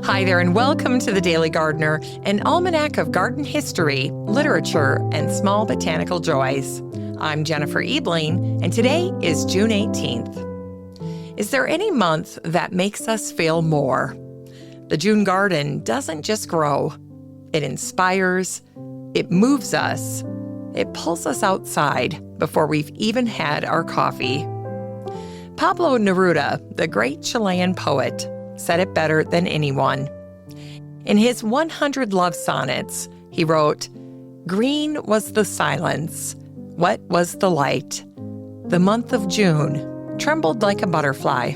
Hi there, and welcome to The Daily Gardener, an almanac of garden history, literature, and small botanical joys. I'm Jennifer Ebling, and today is June 18th. Is there any month that makes us feel more? The June garden doesn't just grow. It inspires, it moves us, it pulls us outside before we've even had our coffee. Pablo Neruda, the great Chilean poet, said it better than anyone. In his 100 love sonnets, he wrote, "Green was the silence, wet was the light. The month of June trembled like a butterfly."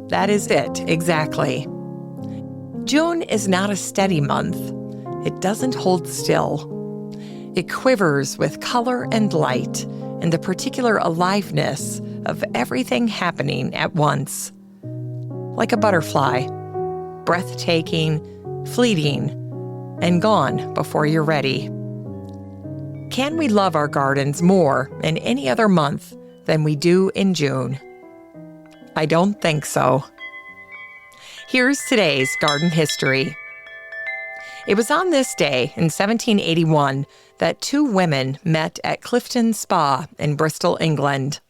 That is it, exactly. June is not a steady month. It doesn't hold still. It quivers with color and light and the particular aliveness of everything happening at once. Like a butterfly, breathtaking, fleeting, and gone before you're ready. Can we love our gardens more in any other month than we do in June? I don't think so. Here's today's garden history. It was on this day in 1781 that two women met at Clifton Spa in Bristol, England.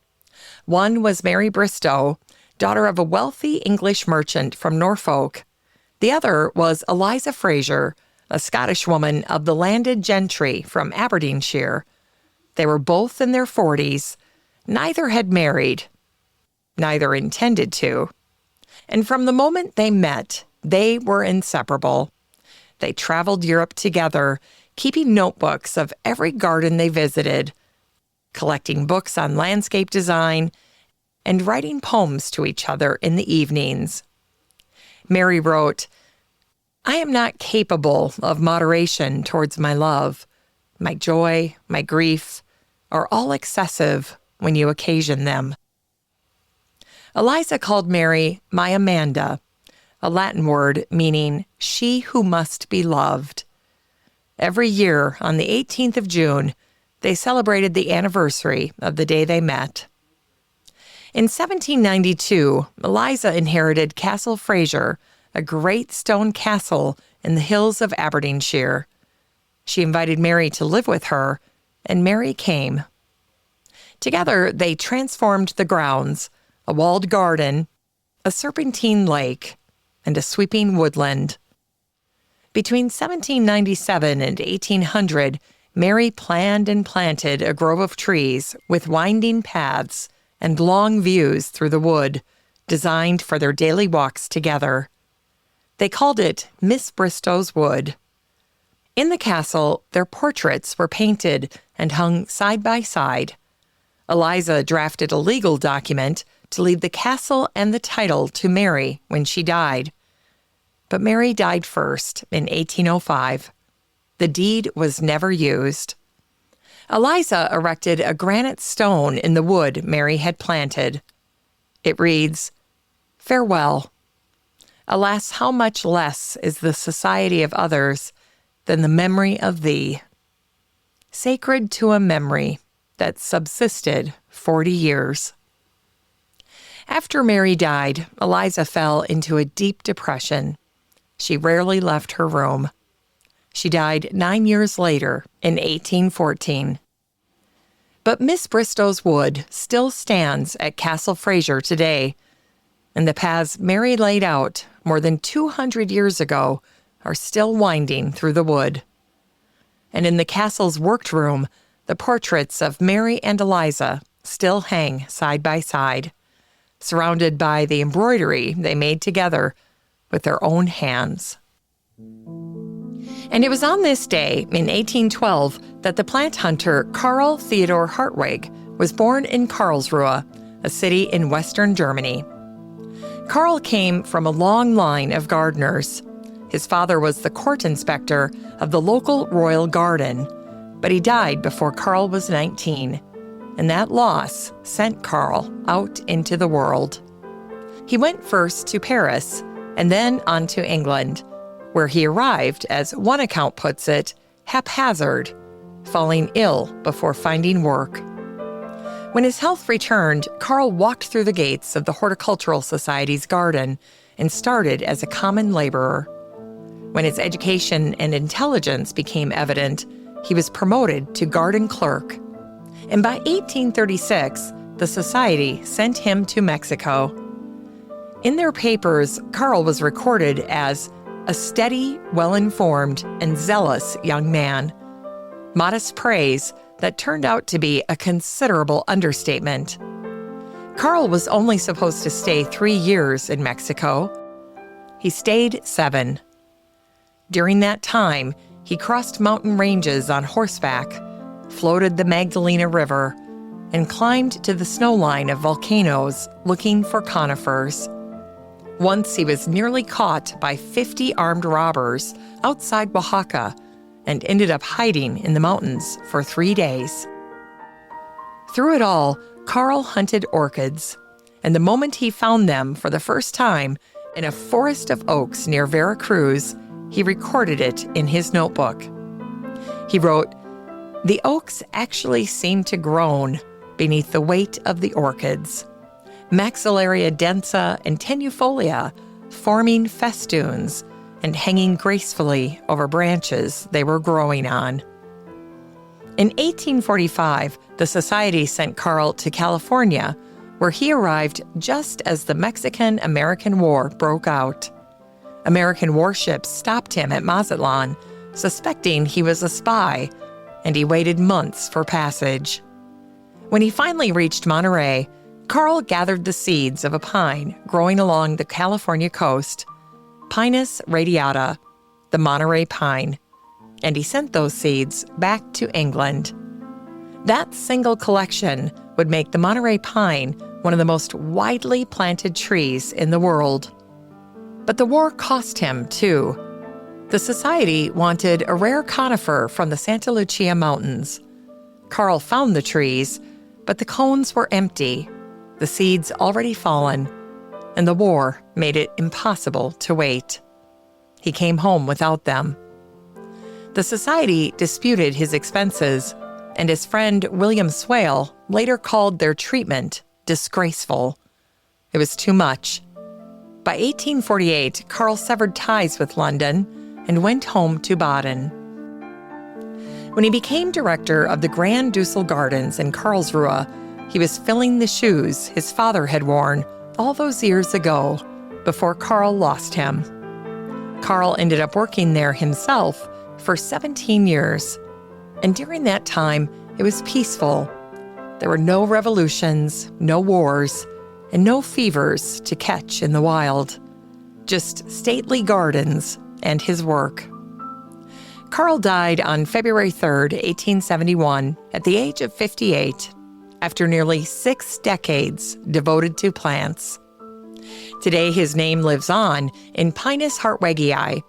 One was Mary Bristow, daughter of a wealthy English merchant from Norfolk. The other was Elyza Fraser, a Scottish woman of the landed gentry from Aberdeenshire. They were both in their 40s. Neither had married. Neither intended to. And from the moment they met, they were inseparable. They traveled Europe together, keeping notebooks of every garden they visited, collecting books on landscape design, and writing poems to each other in the evenings. Mary wrote, "I am not capable of moderation towards my love. My joy, my grief, are all excessive when you occasion them." Elyza called Mary my Amanda, a Latin word meaning she who must be loved. Every year on the 18th of June, they celebrated the anniversary of the day they met. In 1792, Elyza inherited Castle Fraser, a great stone castle in the hills of Aberdeenshire. She invited Mary to live with her, and Mary came. Together, they transformed the grounds, a walled garden, a serpentine lake, and a sweeping woodland. Between 1797 and 1800, Mary planned and planted a grove of trees with winding paths and long views through the wood, designed for their daily walks together. They called it Miss Bristow's Wood. In the castle, their portraits were painted and hung side by side. Elyza drafted a legal document to leave the castle and the title to Mary when she died. But Mary died first in 1805. The deed was never used. Elyza erected a granite stone in the wood Mary had planted. It reads, "Farewell. Alas, how much less is the society of others than the memory of thee. Sacred to a memory that subsisted 40 years. After Mary died, Elyza fell into a deep depression. She rarely left her room. She died 9 years later in 1814. But Miss Bristow's Wood still stands at Castle Fraser today, and the paths Mary laid out more than 200 years ago are still winding through the wood. And in the castle's worked room, the portraits of Mary and Elyza still hang side by side, surrounded by the embroidery they made together with their own hands. And it was on this day, in 1812, that the plant hunter Karl Theodor Hartweg was born in Karlsruhe, a city in western Germany. Karl came from a long line of gardeners. His father was the court inspector of the local royal garden, but he died before Karl was 19, and that loss sent Karl out into the world. He went first to Paris and then on to England, where he arrived, as one account puts it, haphazard, falling ill before finding work. When his health returned, Karl walked through the gates of the Horticultural Society's garden and started as a common laborer. When his education and intelligence became evident, he was promoted to garden clerk. And by 1836, the society sent him to Mexico. In their papers, Karl was recorded as a steady, well-informed, and zealous young man. Modest praise that turned out to be a considerable understatement. Karl was only supposed to stay 3 years in Mexico. He stayed 7. During that time, he crossed mountain ranges on horseback, floated the Magdalena River, and climbed to the snowline of volcanoes looking for conifers. Once he was nearly caught by 50 armed robbers outside Oaxaca and ended up hiding in the mountains for 3 days. Through it all, Karl hunted orchids, and the moment he found them for the first time in a forest of oaks near Veracruz, he recorded it in his notebook. He wrote, "The oaks actually seemed to groan beneath the weight of the orchids. Maxillaria densa and tenuifolia forming festoons and hanging gracefully over branches they were growing on." In 1845, the society sent Karl to California, where he arrived just as the Mexican-American War broke out. American warships stopped him at Mazatlan, suspecting he was a spy, and he waited months for passage. When he finally reached Monterey, Karl gathered the seeds of a pine growing along the California coast, Pinus radiata, the Monterey pine, and he sent those seeds back to England. That single collection would make the Monterey pine one of the most widely planted trees in the world. But the war cost him, too. The society wanted a rare conifer from the Santa Lucia Mountains. Karl found the trees, but the cones were empty, the seeds already fallen, and the war made it impossible to wait. He came home without them. The society disputed his expenses, and his friend William Swale later called their treatment disgraceful. It was too much. By 1848, Karl severed ties with London and went home to Baden. When he became director of the Grand Ducal Gardens in Karlsruhe, he was filling the shoes his father had worn all those years ago, before Karl lost him. Karl ended up working there himself for 17 years, and during that time, it was peaceful. There were no revolutions, no wars, and no fevers to catch in the wild. Just stately gardens and his work. Karl died on February 3rd, 1871, at the age of 58, after nearly 6 decades devoted to plants. Today, his name lives on in Pinus hartwegii,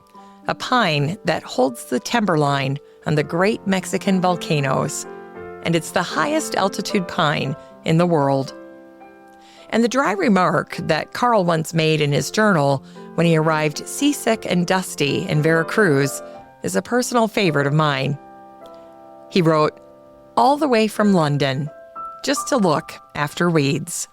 a pine that holds the timberline on the great Mexican volcanoes, and it's the highest altitude pine in the world. And the dry remark that Karl once made in his journal when he arrived seasick and dusty in Veracruz is a personal favorite of mine. He wrote, "All the way from London, just to look after weeds."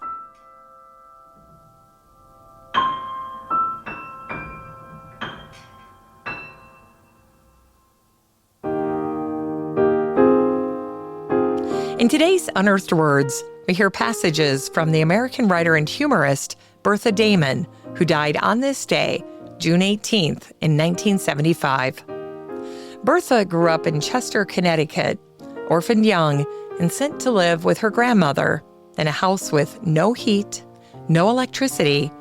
In today's Unearthed Words, we hear passages from the American writer and humorist Bertha Damon, who died on this day, June 18th, in 1975. Bertha grew up in Chester, Connecticut, orphaned young, and sent to live with her grandmother in a house with no heat, no electricity,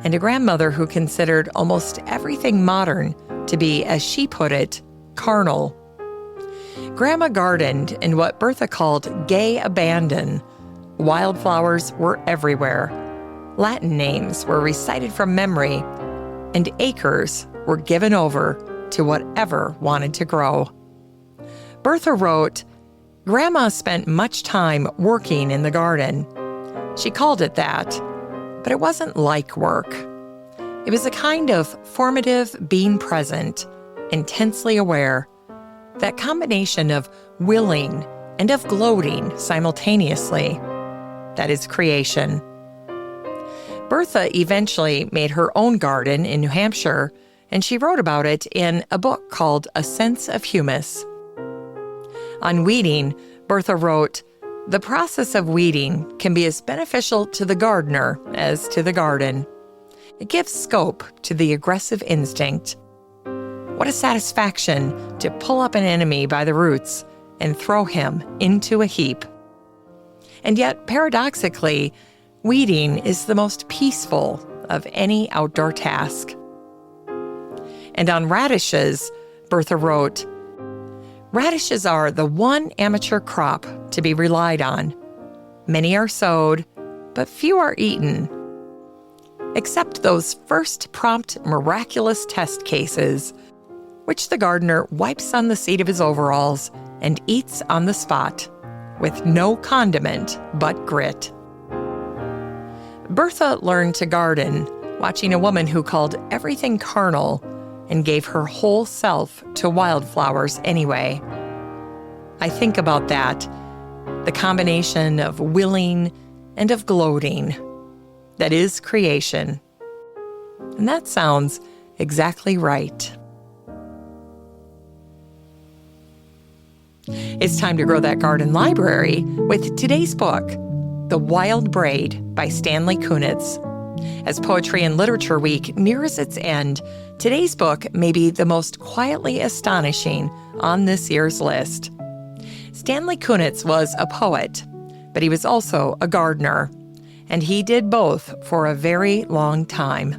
and a grandmother who considered almost everything modern to be, as she put it, carnal. Grandma gardened in what Bertha called gay abandon. Wildflowers were everywhere. Latin names were recited from memory, and acres were given over to whatever wanted to grow. Bertha wrote, "Grandma spent much time working in the garden. She called it that, but it wasn't like work. It was a kind of formative being present, intensely aware. That combination of willing and of gloating simultaneously. That is creation." Bertha eventually made her own garden in New Hampshire, and she wrote about it in a book called A Sense of Humus. On weeding, Bertha wrote, "The process of weeding can be as beneficial to the gardener as to the garden. It gives scope to the aggressive instinct. What a satisfaction to pull up an enemy by the roots and throw him into a heap. And yet, paradoxically, weeding is the most peaceful of any outdoor task." And on radishes, Bertha wrote, "Radishes are the one amateur crop to be relied on. Many are sowed, but few are eaten. Except those first prompt miraculous test cases, which the gardener wipes on the seat of his overalls and eats on the spot, with no condiment but grit." Bertha learned to garden watching a woman who called everything carnal and gave her whole self to wildflowers anyway. I think about that, the combination of willing and of gloating. That is creation. And that sounds exactly right. It's time to grow that garden library with today's book, The Wild Braid by Stanley Kunitz. As Poetry and Literature Week nears its end, today's book may be the most quietly astonishing on this year's list. Stanley Kunitz was a poet, but he was also a gardener, and he did both for a very long time.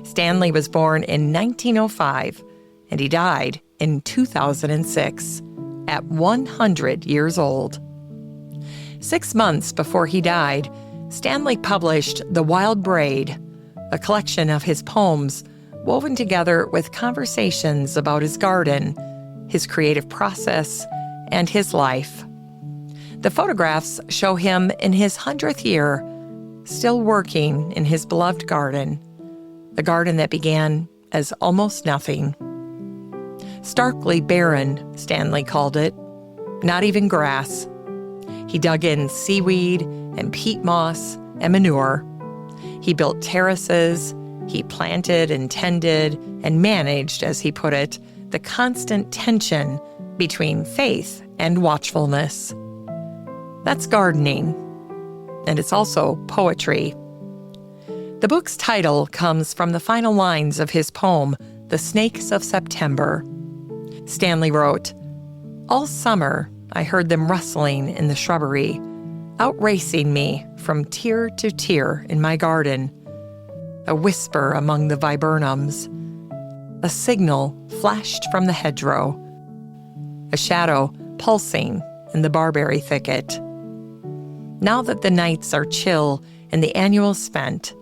Stanley was born in 1905, and he died in 2006, at 100 years old. 6 months before he died, Stanley published The Wild Braid, a collection of his poems woven together with conversations about his garden, his creative process, and his life. The photographs show him in his 100th year, still working in his beloved garden, the garden that began as almost nothing. Starkly barren, Stanley called it, not even grass. He dug in seaweed and peat moss and manure. He built terraces. He planted and tended and managed, as he put it, the constant tension between faith and watchfulness. That's gardening, and it's also poetry. The book's title comes from the final lines of his poem, The Snakes of September. Stanley wrote, "All summer I heard them rustling in the shrubbery, outracing me from tier to tier in my garden. A whisper among the viburnums. A signal flashed from the hedgerow. A shadow pulsing in the barberry thicket. Now that the nights are chill and the annual spent,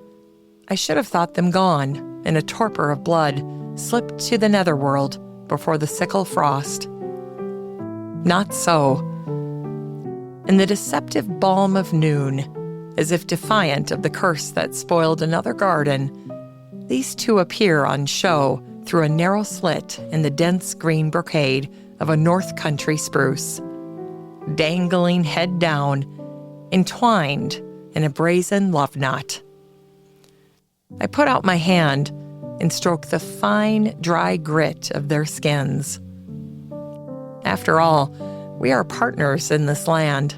I should have thought them gone in a torpor of blood slipped to the netherworld before the sickle frost. Not so. In the deceptive balm of noon, as if defiant of the curse that spoiled another garden, these two appear on show through a narrow slit in the dense green brocade of a north country spruce, dangling head down, entwined in a brazen love knot. I put out my hand and stroke the fine, dry grit of their skins. After all, we are partners in this land,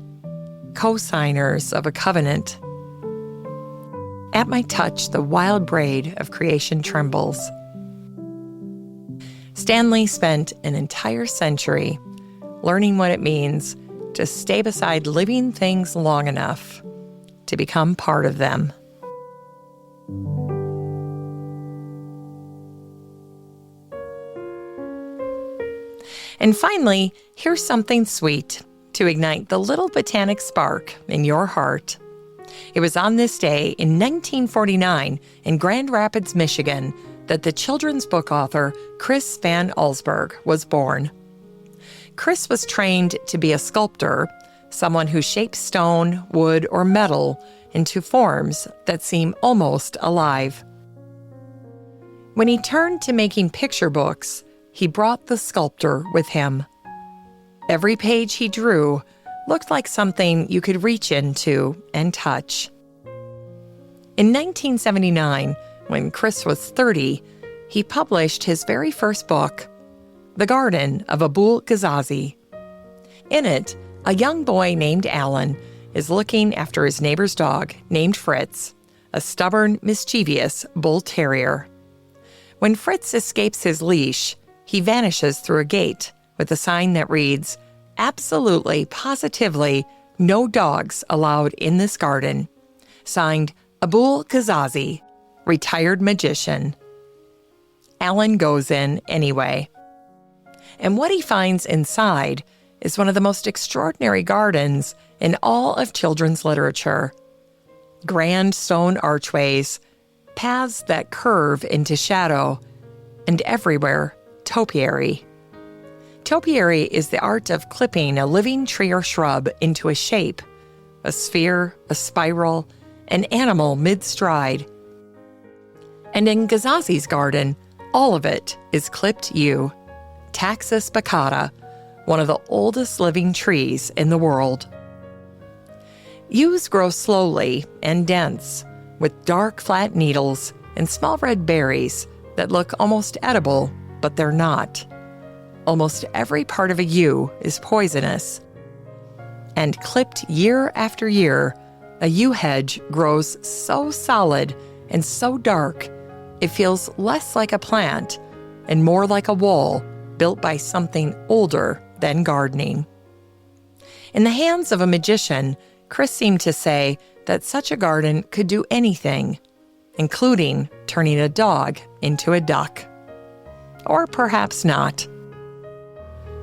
co-signers of a covenant. At my touch, the wild braid of creation trembles." Stanley spent an entire century learning what it means to stay beside living things long enough to become part of them. And finally, here's something sweet to ignite the little botanic spark in your heart. It was on this day in 1949 in Grand Rapids, Michigan, that the children's book author Chris Van Allsburg was born. Chris was trained to be a sculptor, someone who shapes stone, wood, or metal into forms that seem almost alive. When he turned to making picture books, he brought the sculptor with him. Every page he drew looked like something you could reach into and touch. In 1979, when Chris was 30, he published his very first book, The Garden of Abul Ghazazi. In it, a young boy named Alan is looking after his neighbor's dog named Fritz, a stubborn, mischievous bull terrier. When Fritz escapes his leash, he vanishes through a gate with a sign that reads, "Absolutely, positively, no dogs allowed in this garden." Signed, Abul Ghazazi, retired magician. Alan goes in anyway. And what he finds inside is one of the most extraordinary gardens in all of children's literature. Grand stone archways, paths that curve into shadow, and everywhere, topiary. Topiary is the art of clipping a living tree or shrub into a shape, a sphere, a spiral, an animal mid-stride. And in Ghazazi's garden, all of it is clipped yew, Taxus baccata, one of the oldest living trees in the world. Yews grow slowly and dense, with dark, flat needles and small red berries that look almost edible, but they're not. Almost every part of a yew is poisonous. And clipped year after year, a yew hedge grows so solid and so dark, it feels less like a plant and more like a wall built by something older than gardening. In the hands of a magician, Chris seemed to say that such a garden could do anything, including turning a dog into a duck. Or perhaps not.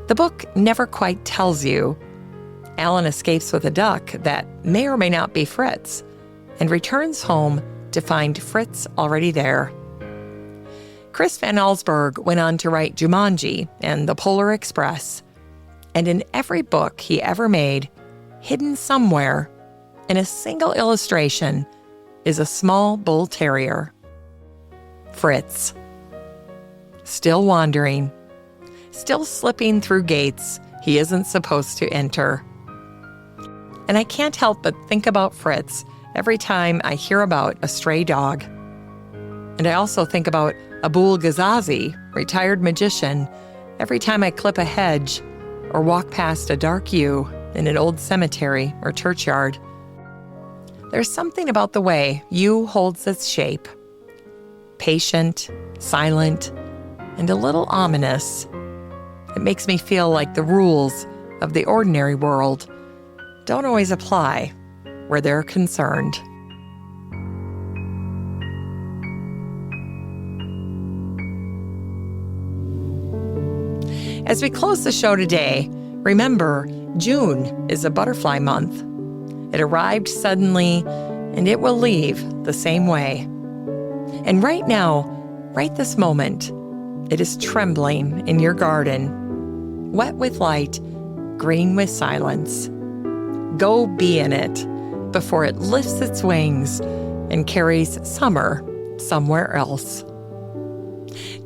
The book never quite tells you. Alan escapes with a duck that may or may not be Fritz, and returns home to find Fritz already there. Chris Van Allsburg went on to write Jumanji and The Polar Express, and in every book he ever made, hidden somewhere, in a single illustration, is a small bull terrier. Fritz. Still wandering, still slipping through gates he isn't supposed to enter. And I can't help but think about Fritz every time I hear about a stray dog. And I also think about Abul Ghazazi, retired magician, every time I clip a hedge or walk past a dark yew in an old cemetery or churchyard. There's something about the way yew holds its shape. Patient, silent, and a little ominous. It makes me feel like the rules of the ordinary world don't always apply where they're concerned. As we close the show today, remember, June is a butterfly month. It arrived suddenly, and it will leave the same way. And right now, right this moment, it is trembling in your garden, wet with light, green with silence. Go be in it before it lifts its wings and carries summer somewhere else.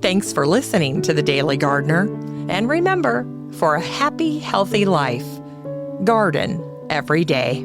Thanks for listening to The Daily Gardener. And remember, for a happy, healthy life, garden every day.